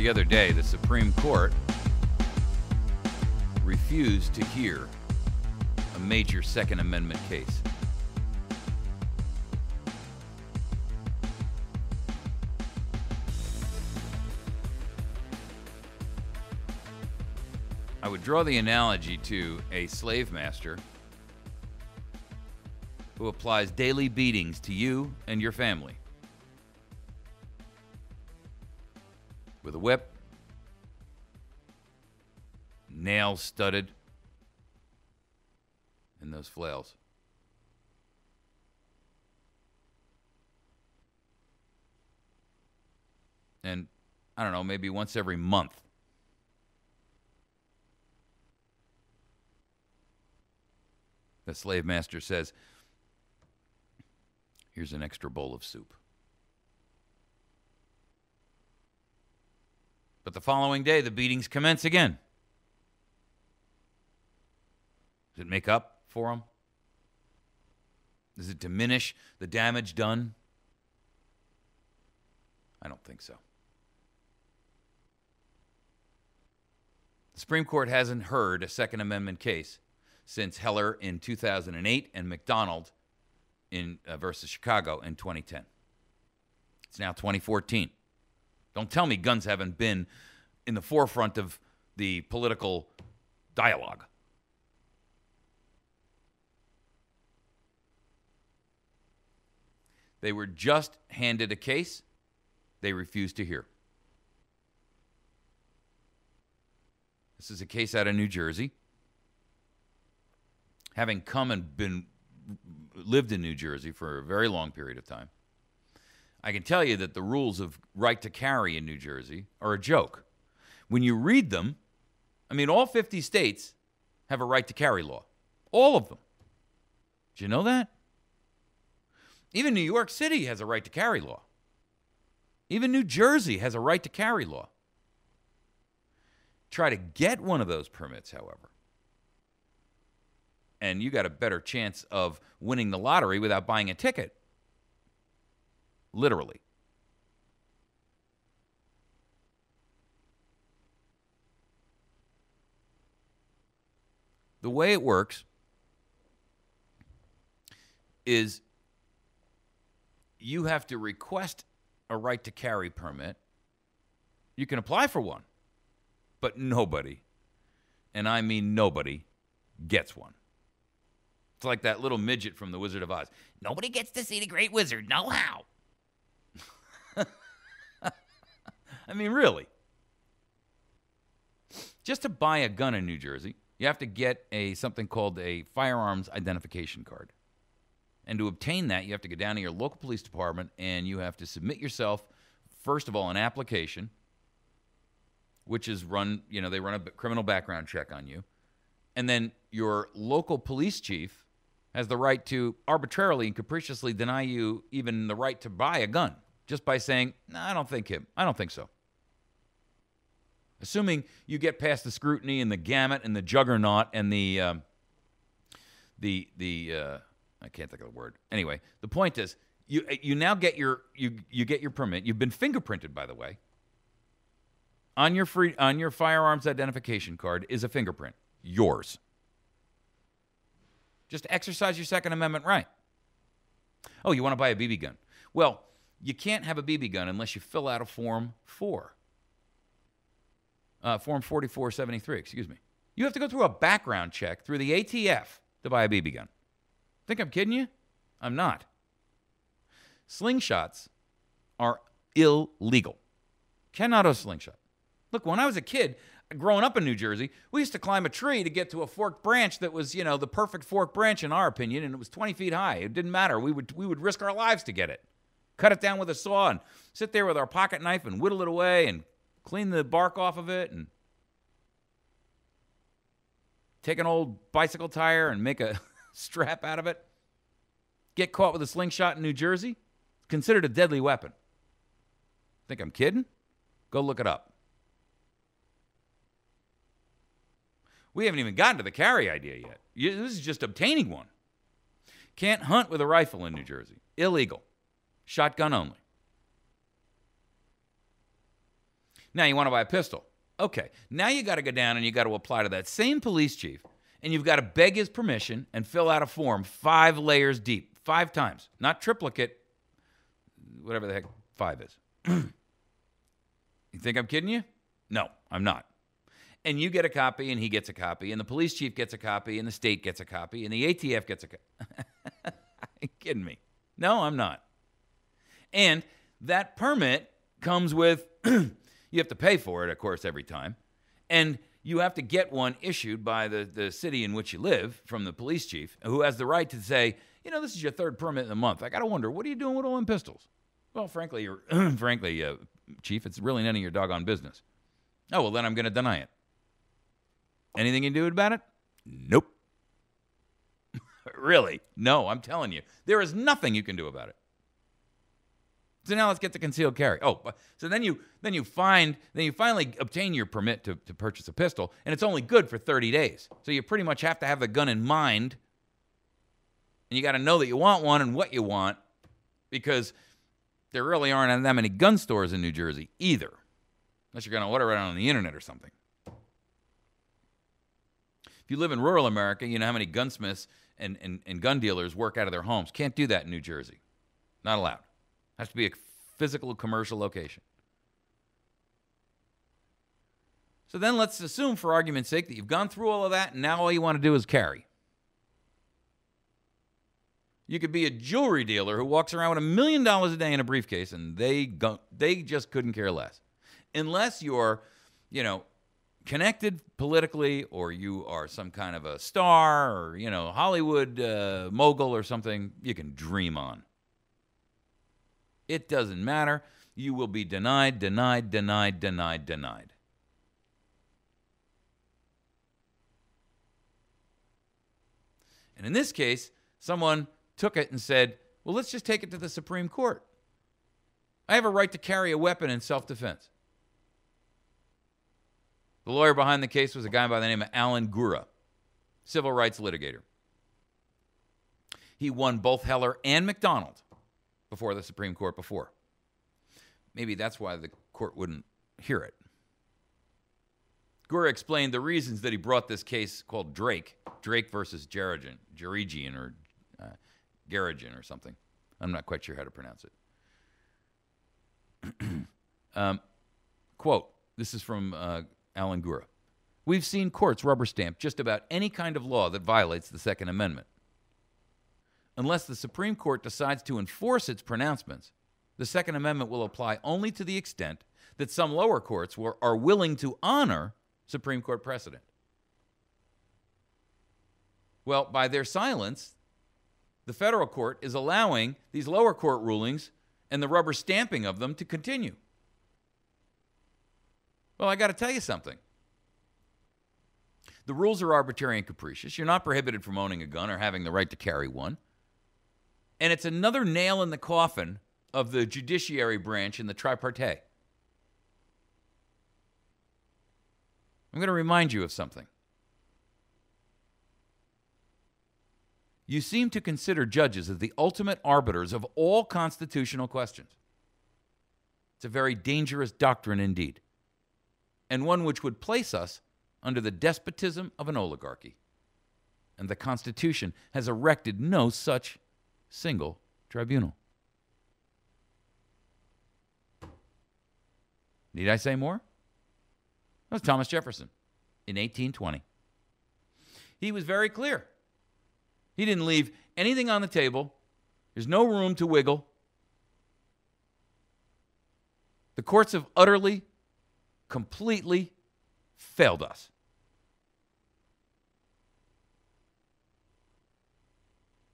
The other day, the Supreme Court refused to hear a major Second Amendment case. I would draw the analogy to a slave master who applies daily beatings to you and your family with a whip, nails studded in those flails. And I don't know, maybe once every month, the slave master says, "Here's an extra bowl of soup." But the following day, the beatings commence again. Does it make up for them? Does it diminish the damage done? I don't think so. The Supreme Court hasn't heard a Second Amendment case since Heller in 2008 and McDonald versus Chicago in 2010. It's now 2014. Don't tell me guns haven't been in the forefront of the political dialogue. They were just handed a case they refused to hear. This is a case out of New Jersey. Having come and lived in New Jersey for a very long period of time, I can tell you that the rules of right to carry in New Jersey are a joke. When you read them, I mean, all 50 states have a right to carry law. All of them. Did you know that? Even New York City has a right to carry law. Even New Jersey has a right to carry law. Try to get one of those permits, however, and you got a better chance of winning the lottery without buying a ticket. Literally. The way it works is you have to request a right to carry permit. You can apply for one, but nobody, and I mean nobody, gets one. It's like that little midget from The Wizard of Oz. Nobody gets to see the great wizard, no how. I mean, really. Just to buy a gun in New Jersey, you have to get something called a firearms identification card. And to obtain that, you have to go down to your local police department and you have to submit yourself, first of all, an application, which is run, they run a criminal background check on you. And then your local police chief has the right to arbitrarily and capriciously deny you even the right to buy a gun just by saying, "No, I don't think so." Assuming you get past the scrutiny and the gamut and the juggernaut and the I can't think of the word. Anyway, the point is, you now get you get your permit. You've been fingerprinted, by the way. On your firearms identification card is a fingerprint, yours. Just exercise your Second Amendment right. Oh, you want to buy a BB gun? Well, you can't have a BB gun unless you fill out a Form 4. Form 4473, excuse me. You have to go through a background check through the ATF to buy a BB gun. Think I'm kidding you? I'm not. Slingshots are illegal. Cannot own slingshot. Look, when I was a kid, growing up in New Jersey, we used to climb a tree to get to a forked branch that was, the perfect forked branch in our opinion, and it was 20 feet high. It didn't matter. We would risk our lives to get it. Cut it down with a saw and sit there with our pocket knife and whittle it away and clean the bark off of it and take an old bicycle tire and make a strap out of it. Get caught with a slingshot in New Jersey? Considered a deadly weapon. Think I'm kidding? Go look it up. We haven't even gotten to the carry idea yet. This is just obtaining one. Can't hunt with a rifle in New Jersey. Illegal. Shotgun only. Now you want to buy a pistol. Okay, now you got to go down and you got to apply to that same police chief, and you've got to beg his permission and fill out a form 5 layers deep, 5 times. Not triplicate, whatever the heck 5 is. You think I'm kidding you? No, I'm not. And you get a copy, and he gets a copy, and the police chief gets a copy, and the state gets a copy, and the ATF gets a copy. Are you kidding me? No, I'm not. And that permit comes with, you have to pay for it, of course, every time. And you have to get one issued by the city in which you live from the police chief, who has the right to say, you know, this is your 3rd permit in the month. I got to wonder, what are you doing with all them pistols? Well, frankly, Chief, it's really none of your doggone business. Oh, well, then I'm going to deny it. Anything you can do about it? Nope. Really? No, I'm telling you. There is nothing you can do about it. So now let's get to concealed carry. Oh, so then you finally obtain your permit to purchase a pistol, and it's only good for 30 days. So you pretty much have to have the gun in mind, and you got to know that you want one and what you want, because there really aren't that many gun stores in New Jersey either, unless you're going to order it on the internet or something. If you live in rural America, you know how many gunsmiths and gun dealers work out of their homes. Can't do that in New Jersey. Not allowed. Has to be a physical commercial location. So then let's assume, for argument's sake, that you've gone through all of that, and now all you want to do is carry. You could be a jewelry dealer who walks around with $1 million a day in a briefcase, and they just couldn't care less. Unless you're, connected politically, or you are some kind of a star, or, Hollywood mogul or something, you can dream on. It doesn't matter. You will be denied, denied, denied, denied, denied. And in this case, someone took it and said, well, let's just take it to the Supreme Court. I have a right to carry a weapon in self-defense. The lawyer behind the case was a guy by the name of Alan Gura, civil rights litigator. He won both Heller and McDonald before the Supreme Court before. Maybe that's why the court wouldn't hear it. Gura explained the reasons that he brought this case called Drake versus Jerigian or Garrigan or something. I'm not quite sure how to pronounce it. Quote, this is from Alan Gura. We've seen courts rubber stamp just about any kind of law that violates the Second Amendment. Unless the Supreme Court decides to enforce its pronouncements, the Second Amendment will apply only to the extent that some lower courts are willing to honor Supreme Court precedent. Well, by their silence, the federal court is allowing these lower court rulings and the rubber stamping of them to continue. Well, I got to tell you something. The rules are arbitrary and capricious. You're not prohibited from owning a gun or having the right to carry one. And it's another nail in the coffin of the judiciary branch in the tripartite. I'm going to remind you of something. You seem to consider judges as the ultimate arbiters of all constitutional questions. It's a very dangerous doctrine indeed, and one which would place us under the despotism of an oligarchy. And the Constitution has erected no such single tribunal. Need I say more? That was Thomas Jefferson in 1820. He was very clear. He didn't leave anything on the table. There's no room to wiggle. The courts have utterly, completely failed us.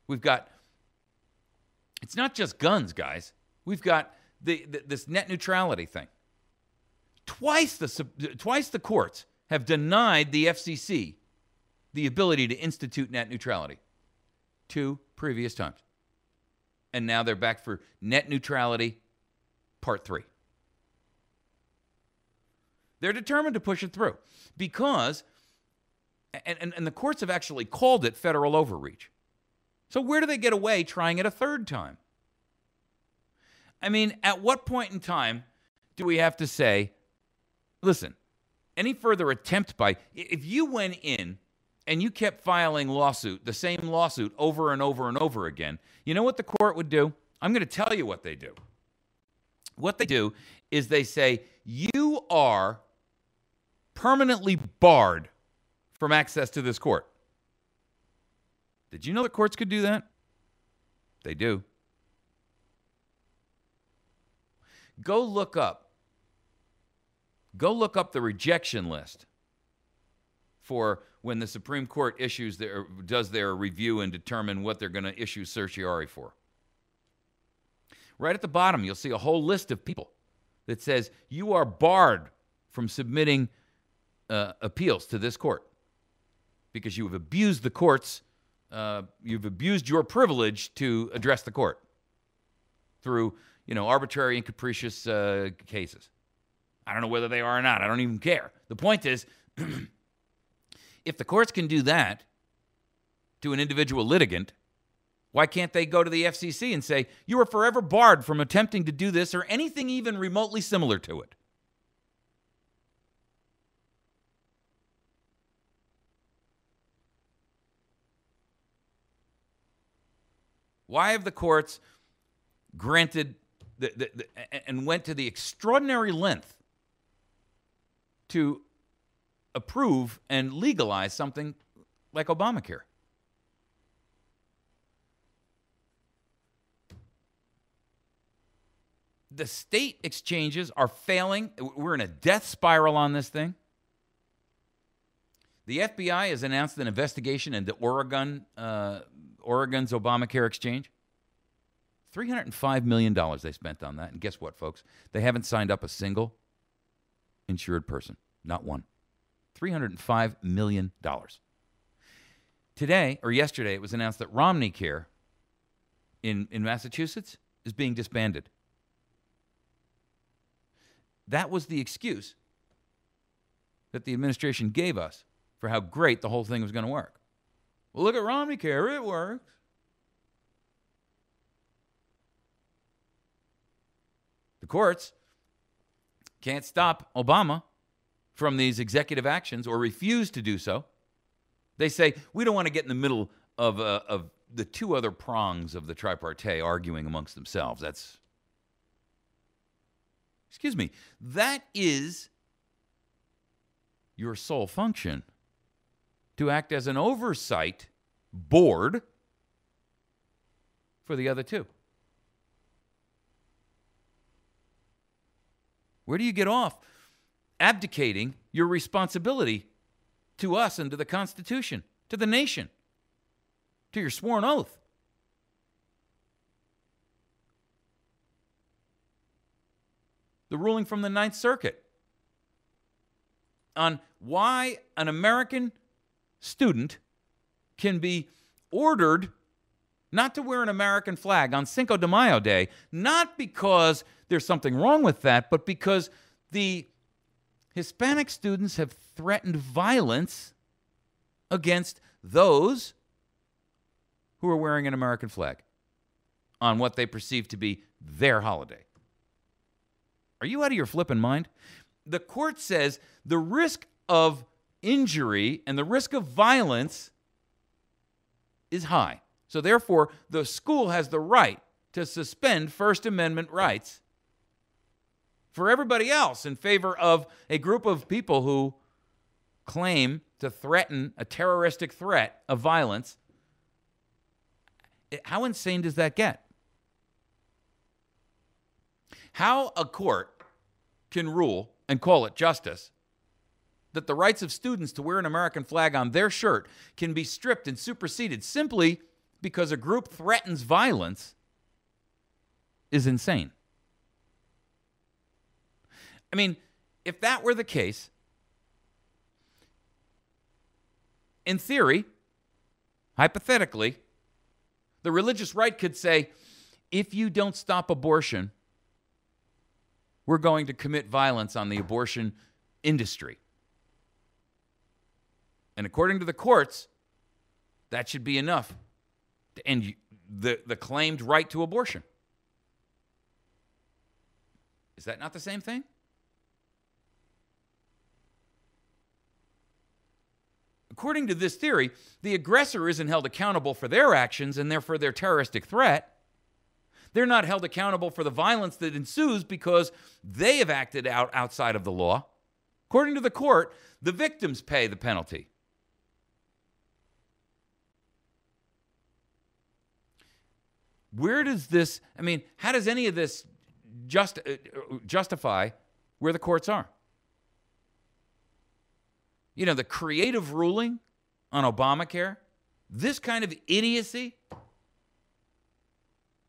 We've got, it's not just guns, guys. We've got this net neutrality thing. Twice the courts have denied the FCC the ability to institute net neutrality. 2 previous times. And now they're back for net neutrality part 3. They're determined to push it through because, and the courts have actually called it federal overreach. So where do they get away trying it a 3rd time? I mean, at what point in time do we have to say, listen, any further attempt by, if you went in and you kept filing the same lawsuit over and over and over again, you know what the court would do? I'm going to tell you what they do. What they do is they say, you are permanently barred from access to this court. Did you know the courts could do that? They do. Go look up the rejection list for when the Supreme Court does their review and determine what they're going to issue certiorari for. Right at the bottom, you'll see a whole list of people that says you are barred from submitting appeals to this court because you have abused the courts. You've abused your privilege to address the court through, arbitrary and capricious cases. I don't know whether they are or not. I don't even care. The point is, if the courts can do that to an individual litigant, why can't they go to the FCC and say, you are forever barred from attempting to do this or anything even remotely similar to it? Why have the courts granted and went to the extraordinary length to approve and legalize something like Obamacare? The state exchanges are failing. We're in a death spiral on this thing. The FBI has announced an investigation into Oregon's Obamacare exchange. $305 million they spent on that. And guess what, folks? They haven't signed up a single insured person. Not one. $305 million. Today, or yesterday, it was announced that Romney Care in Massachusetts is being disbanded. That was the excuse that the administration gave us for how great the whole thing was going to work. Well, look at Romney Care. It works. The courts can't stop Obama from these executive actions or refuse to do so. They say, we don't want to get in the middle of the two other prongs of the tripartite arguing amongst themselves. That is your sole function, to act as an oversight board for the other two. Where do you get off abdicating your responsibility to us and to the Constitution, to the nation, to your sworn oath? The ruling from the Ninth Circuit on why an American student can be ordered not to wear an American flag on Cinco de Mayo Day, not because there's something wrong with that, but because the Hispanic students have threatened violence against those who are wearing an American flag on what they perceive to be their holiday. Are you out of your flipping mind? The court says the risk of injury and the risk of violence is high. So therefore, the school has the right to suspend First Amendment rights for everybody else in favor of a group of people who claim to threaten a terroristic threat of violence. How insane does that get? How a court can rule and call it justice that the rights of students to wear an American flag on their shirt can be stripped and superseded simply because a group threatens violence is insane. I mean, if that were the case, in theory, hypothetically, the religious right could say, if you don't stop abortion, we're going to commit violence on the abortion industry. And according to the courts, that should be enough to end the claimed right to abortion. Is that not the same thing? according to this theory, the aggressor isn't held accountable for their actions and therefore their terroristic threat. They're not held accountable for the violence that ensues because they have acted out outside of the law. According to the court, the victims pay the penalty. Where does this, I mean, how does any of this justify where the courts are? You know, the creative ruling on Obamacare, this kind of idiocy,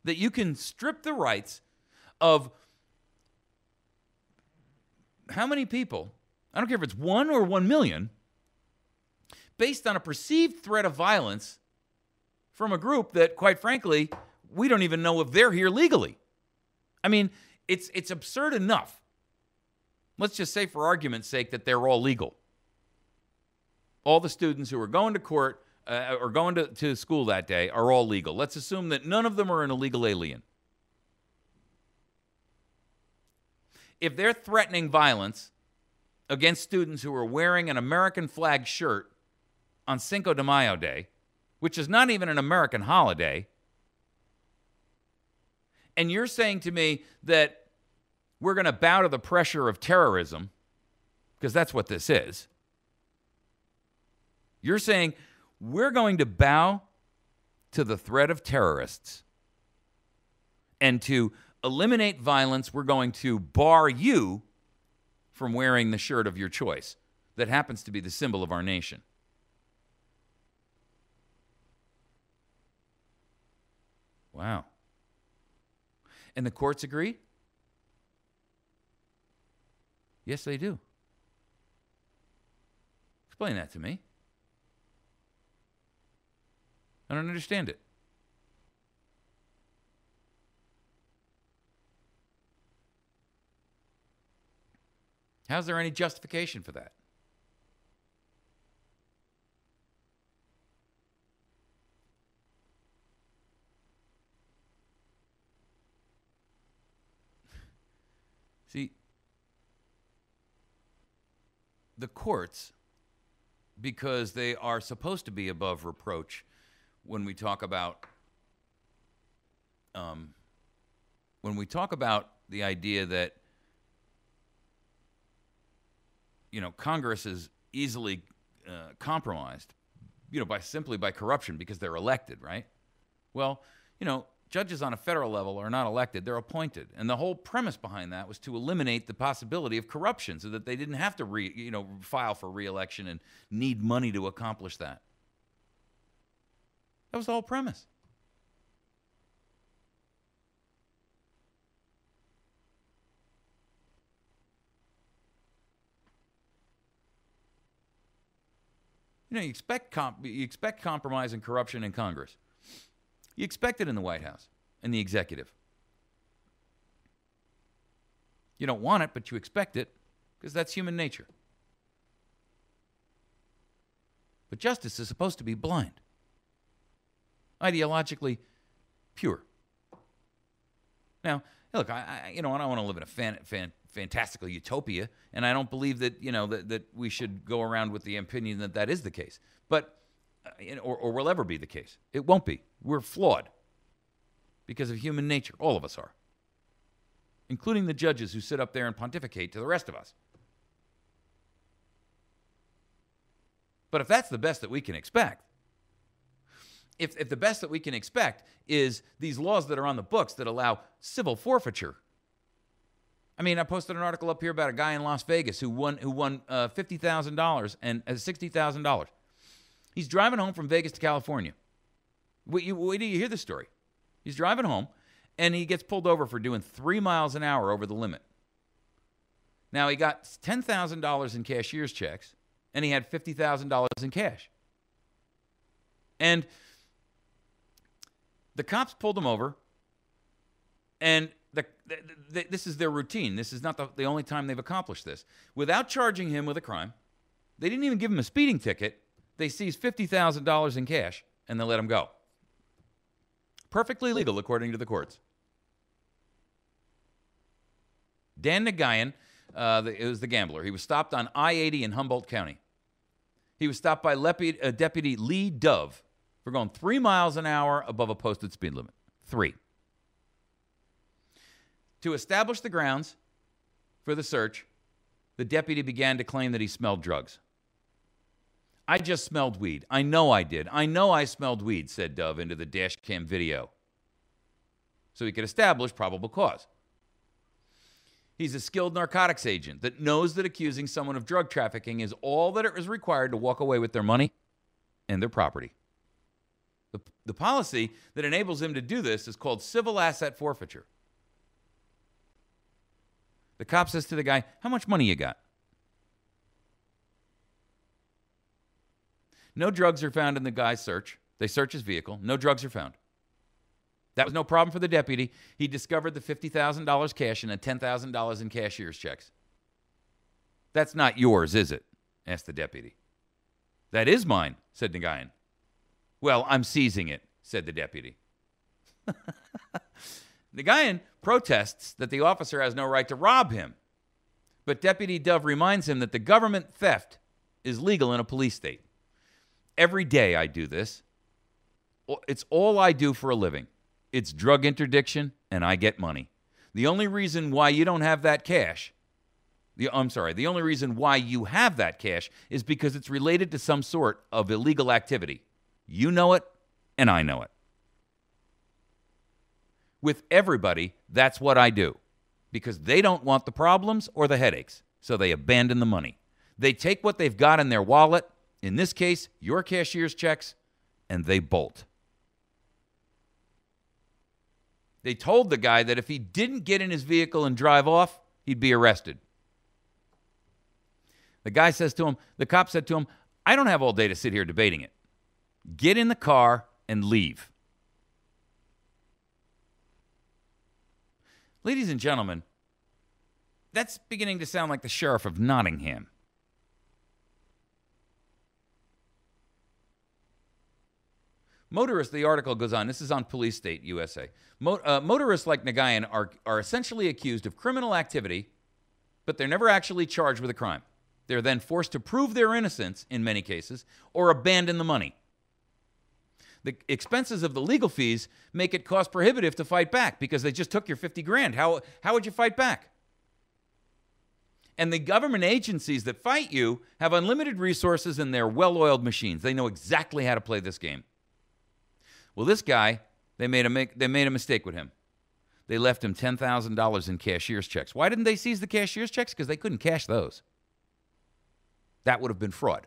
that you can strip the rights of how many people, I don't care if it's 1 or 1 million, based on a perceived threat of violence from a group that, quite frankly, we don't even know if they're here legally. I mean, it's absurd enough. Let's just say, for argument's sake, that they're all legal. All the students who are going to court or going to school that day are all legal. Let's assume that none of them are an illegal alien. If they're threatening violence against students who are wearing an American flag shirt on Cinco de Mayo Day, which is not even an American holiday, and you're saying to me that we're going to bow to the pressure of terrorism, because that's what this is. You're saying we're going to bow to the threat of terrorists, and to eliminate violence, we're going to bar you from wearing the shirt of your choice that happens to be the symbol of our nation. Wow. And the courts agree? Yes, they do. Explain that to me. I don't understand it. How's there any justification for that? See, the courts, because they are supposed to be above reproach when we talk about the idea that, you know, Congress is easily compromised, you know, simply by corruption because they're elected, right? Well, you know, judges on a federal level are not elected, they're appointed. And the whole premise behind that was to eliminate the possibility of corruption so that they didn't have to file for re-election and need money to accomplish that. That was the whole premise. You know, you expect compromise and corruption in Congress. You expect it in the White House and the executive. You don't want it, but you expect it because that's human nature. But justice is supposed to be blind, ideologically pure. Now, look, I don't want to live in a fantastical utopia, and I don't believe that, you know, that we should go around with the opinion that that is the case. But or will ever be the case. It won't be. We're flawed because of human nature. All of us are, including the judges who sit up there and pontificate to the rest of us. But if that's the best that we can expect, if the best that we can expect is these laws that are on the books that allow civil forfeiture. I mean, I posted an article up here about a guy in Las Vegas who won $50,000 and $60,000. He's driving home from Vegas to California. Wait do you hear the story? He's driving home, and he gets pulled over for doing 3 miles an hour over the limit. Now, he got $10,000 in cashier's checks, and he had $50,000 in cash. And the cops pulled him over, and this is their routine. This is not the only time they've accomplished this. Without charging him with a crime, they didn't even give him a speeding ticket. They seized $50,000 in cash, and they let him go. Perfectly legal, according to the courts. Dan Nagayan, it was the gambler. He was stopped on I-80 in Humboldt County. He was stopped by Deputy Lee Dove for going 3 miles an hour above a posted speed limit. 3. To establish the grounds for the search, the deputy began to claim that he smelled drugs. I just smelled weed. I know I did. I know I smelled weed, said Dove into the dash cam video. So he could establish probable cause. He's a skilled narcotics agent that knows that accusing someone of drug trafficking is all that is required to walk away with their money and their property. The policy that enables him to do this is called civil asset forfeiture. The cop says to the guy, "How much money you got?" No drugs are found in the guy's search. They search his vehicle. No drugs are found. That was no problem for the deputy. He discovered the $50,000 cash and the $10,000 in cashier's checks. "That's not yours, is it?" asked the deputy. "That is mine," said Nagayan. "Well, I'm seizing it," said the deputy. Nagayan protests that the officer has no right to rob him. But Deputy Dove reminds him that the government theft is legal in a police state. "Every day I do this. It's all I do for a living. It's drug interdiction, and I get money. The only reason why you don't have that cash, the only reason why you have that cash is because it's related to some sort of illegal activity. You know it, and I know it. With everybody, that's what I do, because they don't want the problems or the headaches, so they abandon the money. They take what they've got in their wallet, in this case, your cashier's checks, and they bolt." They told the guy that if he didn't get in his vehicle and drive off, he'd be arrested. The cop said to him, "I don't have all day to sit here debating it. Get in the car and leave." Ladies and gentlemen, that's beginning to sound like the sheriff of Nottingham. Motorists, the article goes on, this is on Police State USA. Motorists like Nagayan are essentially accused of criminal activity, but they're never actually charged with a crime. They're then forced to prove their innocence, in many cases, or abandon the money. The expenses of the legal fees make it cost prohibitive to fight back because they just took your 50 grand. How would you fight back? And the government agencies that fight you have unlimited resources and they're well-oiled machines. They know exactly how to play this game. Well, this guy, they made a mistake with him. They left him $10,000 in cashier's checks. Why didn't they seize the cashier's checks? Because they couldn't cash those. That would have been fraud.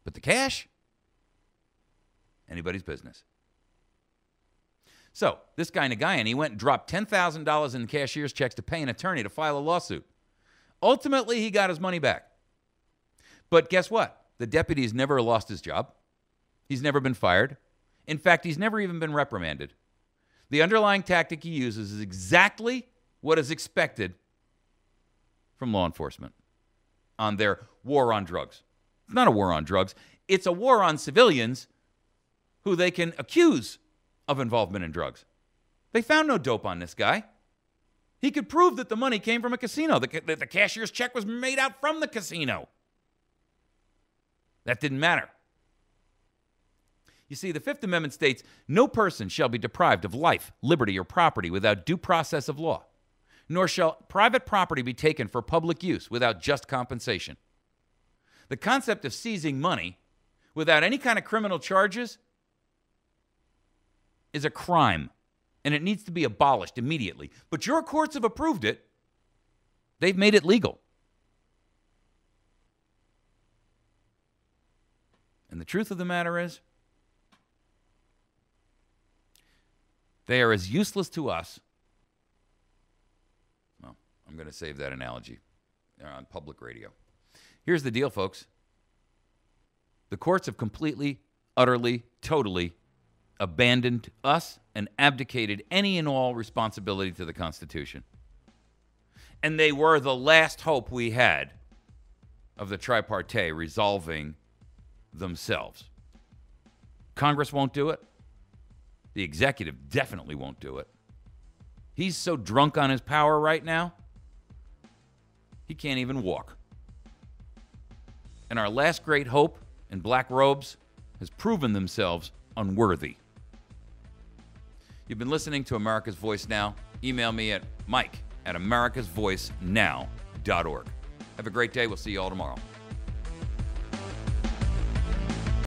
But the cash? Anybody's business. So, this guy Nagayan, he went and dropped $10,000 in cashier's checks to pay an attorney to file a lawsuit. Ultimately, he got his money back. But guess what? The deputy's never lost his job. He's never been fired. In fact, he's never even been reprimanded. The underlying tactic he uses is exactly what is expected from law enforcement on their war on drugs. It's not a war on drugs. It's a war on civilians who they can accuse of involvement in drugs. They found no dope on this guy. He could prove that the money came from a casino, that the cashier's check was made out from the casino. That didn't matter. You see, the Fifth Amendment states, "No person shall be deprived of life, liberty, or property without due process of law, nor shall private property be taken for public use without just compensation." The concept of seizing money without any kind of criminal charges is a crime, and it needs to be abolished immediately. But your courts have approved it. They've made it legal. And the truth of the matter is, they are as useless to us. Well, I'm going to save that analogy. They're on public radio. Here's the deal, folks. The courts have completely, utterly, totally abandoned us and abdicated any and all responsibility to the Constitution. And they were the last hope we had of the tripartite resolving themselves. Congress won't do it. The executive definitely won't do it. He's so drunk on his power right now, he can't even walk. and our last great hope in black robes has proven themselves unworthy. You've been listening to America's Voice Now. Email me at mike@americasvoicenow.org. Have a great day. We'll see you all tomorrow.